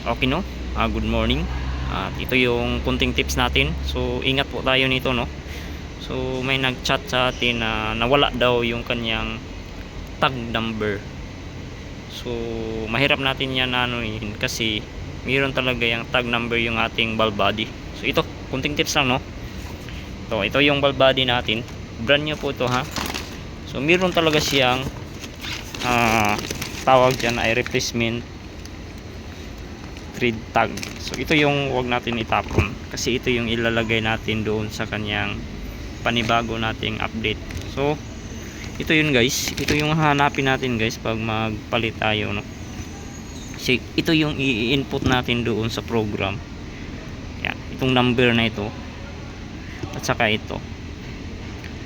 Okay, no? Good morning. At ito yung kunting tips natin. So ingat po tayo nito, no? So may nag-chat sa atin na nawala daw yung kanyang tag number. So mahirap natin yan anuin kasi mayroon talaga yung tag number yung ating ball body. So ito, kunting tips lang, no? Ito yung ball body natin. Brand new po ito, ha? So mayroon talaga siyang tawag dyan ay replacement thread tag. So ito yung wag natin itapon kasi ito yung ilalagay natin doon sa kanyang panibago nating update. So ito yun, guys, ito yung hanapin natin, guys, pag magpalit tayo, no? Kasi ito yung i-input natin doon sa program. Yan, itong number na ito at saka ito.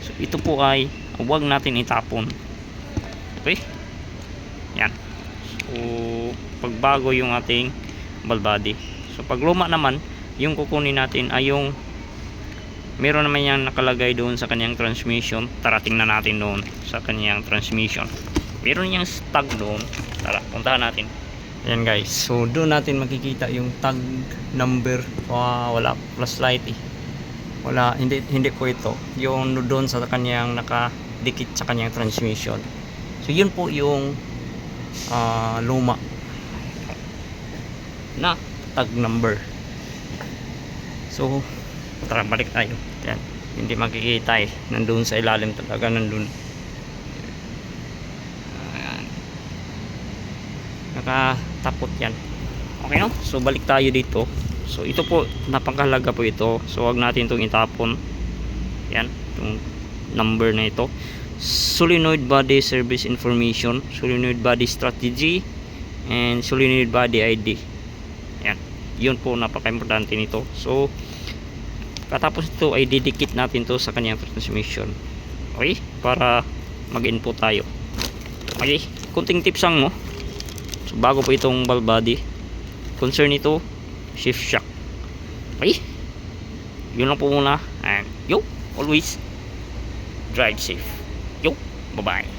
So ito po ay wag natin itapon. Okay, yan. So pagbago yung ating ball body. So pag luma naman, yung kukunin natin ay yung meron naman yan nakalagay doon sa kanyang transmission. Tara, tingnan natin doon sa kanyang transmission. Meron yung tag doon. Tara, puntahan natin. Ayan, guys, so doon natin makikita yung tag number. Wala flashlight eh. Wala, hindi po ito yung doon sa kanyang nakadikit sa kanyang transmission. So yun po yung luma na tag number. So tara, balik tayo. Yan, hindi makikita eh, nandun sa ilalim talaga, nandun. Ayan, nakatapot yan. Okay, no? So balik tayo dito. So ito po, napakahalaga po ito. So wag natin itong itapon. Yan, itong number na ito. Solenoid body service information, solenoid body strategy, and solenoid body ID. Yan, yun po, napaka-importante nito. So katapos ito ay didikit natin to sa kanyang transmission. Okay, para mag-input tayo. Okay, kunting tips lang, no? So bago po itong ball body, concern ito shift shock. Okay, yun lang po muna. And yo, always drive safe. Yo, bye bye.